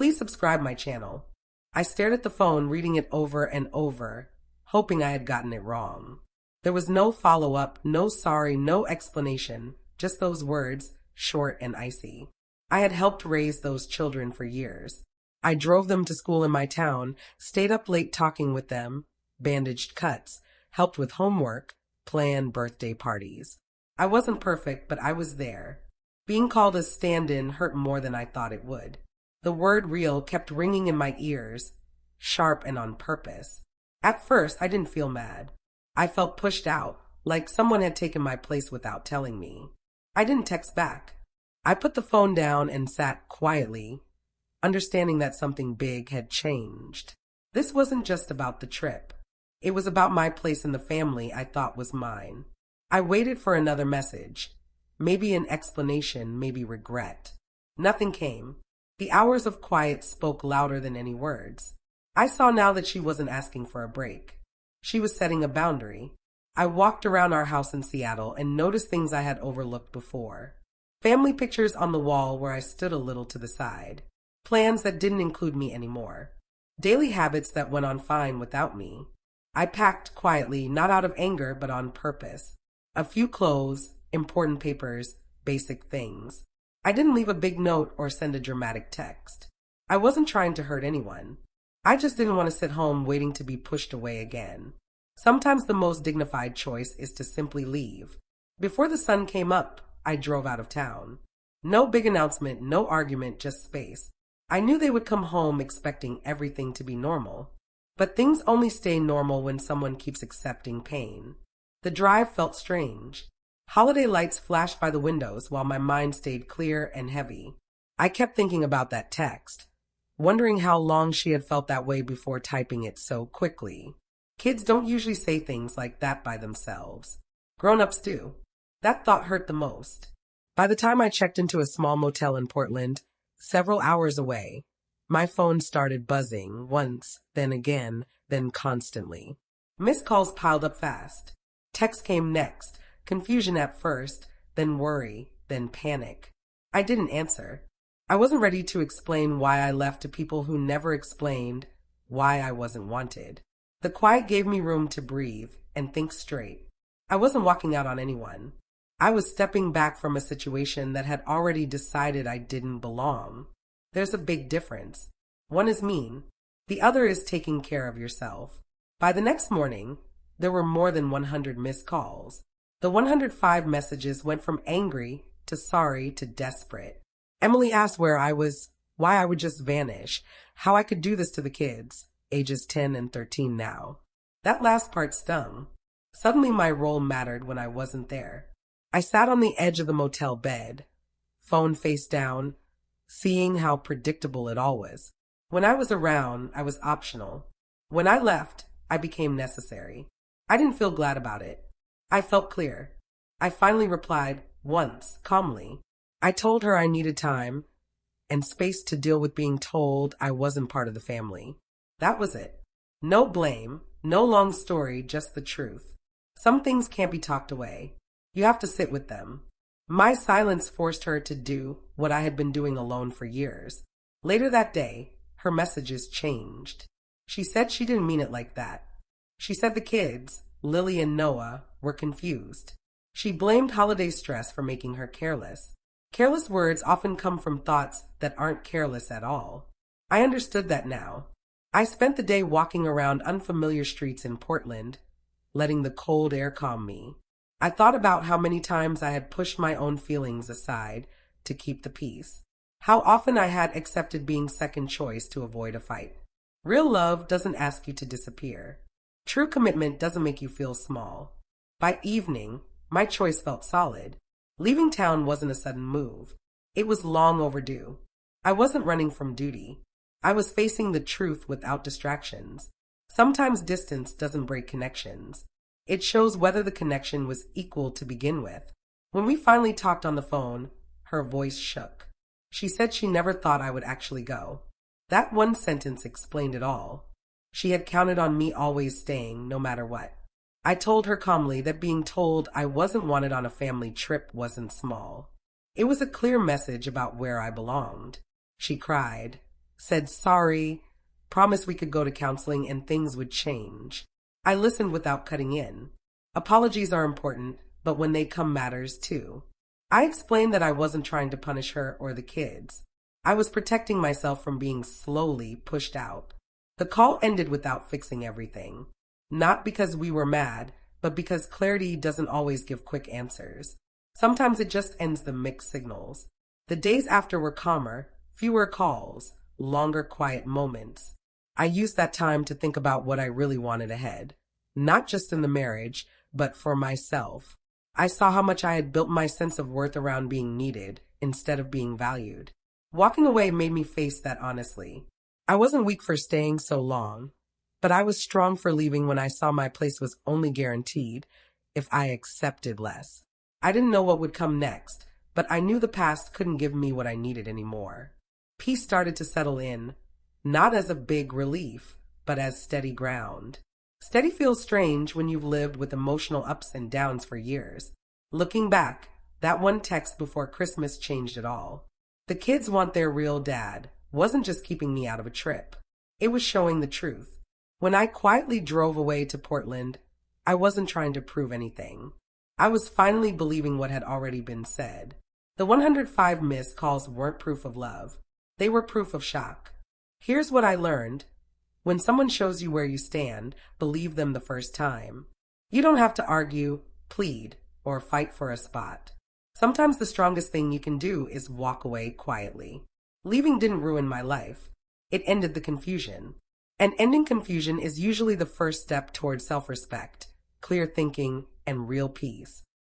Please subscribe my channel. I stared at the phone, reading it over and over, hoping I had gotten it wrong. There was no follow-up, no sorry, no explanation, just those words, short and icy. I had helped raise those children for years. I drove them to school in my town, stayed up late talking with them, bandaged cuts, helped with homework, planned birthday parties. I wasn't perfect, but I was there. Being called a stand-in hurt more than I thought it would. The word real kept ringing in my ears, sharp and on purpose. At first, I didn't feel mad. I felt pushed out, like someone had taken my place without telling me. I didn't text back. I put the phone down and sat quietly, understanding that something big had changed. This wasn't just about the trip. It was about my place in the family I thought was mine. I waited for another message. Maybe an explanation, maybe regret. Nothing came. The hours of quiet spoke louder than any words. I saw now that she wasn't asking for a break. She was setting a boundary. I walked around our house in Seattle and noticed things I had overlooked before. Family pictures on the wall where I stood a little to the side. Plans that didn't include me anymore. Daily habits that went on fine without me. I packed quietly, not out of anger, but on purpose. A few clothes, important papers, basic things. I didn't leave a big note or send a dramatic text. I wasn't trying to hurt anyone. I just didn't want to sit home waiting to be pushed away again. Sometimes the most dignified choice is to simply leave. Before the sun came up, I drove out of town. No big announcement, no argument, just space. I knew they would come home expecting everything to be normal. But things only stay normal when someone keeps accepting pain. The drive felt strange. Holiday lights flashed by the windows while my mind stayed clear and heavy. I kept thinking about that text, wondering how long she had felt that way before typing it so quickly. Kids don't usually say things like that by themselves. Grown-ups do. That thought hurt the most. By the time I checked into a small motel in Portland, several hours away, my phone started buzzing once, then again, then constantly. Missed calls piled up fast. Text came next, confusion at first, then worry, then panic. I didn't answer. I wasn't ready to explain why I left to people who never explained why I wasn't wanted. The quiet gave me room to breathe and think straight. I wasn't walking out on anyone. I was stepping back from a situation that had already decided I didn't belong. There's a big difference. One is mean. The other is taking care of yourself. By the next morning, there were more than 100 missed calls. The 105 messages went from angry to sorry to desperate. Emily asked where I was, why I would just vanish, how I could do this to the kids, ages 10 and 13 now. That last part stung. Suddenly my role mattered when I wasn't there. I sat on the edge of the motel bed, phone face down, seeing how predictable it all was. When I was around, I was optional. When I left, I became necessary. I didn't feel glad about it. I felt clear. I finally replied, once, calmly. I told her I needed time and space to deal with being told I wasn't part of the family. That was it. No blame, no long story, just the truth. Some things can't be talked away. You have to sit with them. My silence forced her to do what I had been doing alone for years. Later that day, her messages changed. She said she didn't mean it like that. She said the kids, Lily and Noah, were confused. She blamed holiday stress for making her careless. Careless words often come from thoughts that aren't careless at all. I understood that now. I spent the day walking around unfamiliar streets in Portland, letting the cold air calm me. I thought about how many times I had pushed my own feelings aside to keep the peace. How often I had accepted being second choice to avoid a fight. Real love doesn't ask you to disappear. True commitment doesn't make you feel small. By evening, my choice felt solid. Leaving town wasn't a sudden move. It was long overdue. I wasn't running from duty. I was facing the truth without distractions. Sometimes distance doesn't break connections. It shows whether the connection was equal to begin with. When we finally talked on the phone, her voice shook. She said she never thought I would actually go. That one sentence explained it all. She had counted on me always staying, no matter what. I told her calmly that being told I wasn't wanted on a family trip wasn't small. It was a clear message about where I belonged. She cried, said sorry, promised we could go to counseling and things would change. I listened without cutting in. Apologies are important, but when they come matters too. I explained that I wasn't trying to punish her or the kids. I was protecting myself from being slowly pushed out. The call ended without fixing everything. Not because we were mad, but because clarity doesn't always give quick answers. Sometimes it just ends the mixed signals. The days after were calmer, fewer calls, longer quiet moments. I used that time to think about what I really wanted ahead. Not just in the marriage, but for myself. I saw how much I had built my sense of worth around being needed instead of being valued. Walking away made me face that honestly. I wasn't weak for staying so long, but I was strong for leaving when I saw my place was only guaranteed if I accepted less. I didn't know what would come next, but I knew the past couldn't give me what I needed anymore. Peace started to settle in, not as a big relief, but as steady ground. Steady feels strange when you've lived with emotional ups and downs for years. Looking back, that one text before Christmas changed it all. The kids want their real dad wasn't just keeping me out of a trip. It was showing the truth. When I quietly drove away to Portland, I wasn't trying to prove anything. I was finally believing what had already been said. The 105 missed calls weren't proof of love. They were proof of shock. Here's what I learned. When someone shows you where you stand, believe them the first time. You don't have to argue, plead, or fight for a spot. Sometimes the strongest thing you can do is walk away quietly. Leaving didn't ruin my life. It ended the confusion. And ending confusion is usually the first step toward self-respect, clear thinking, and real peace.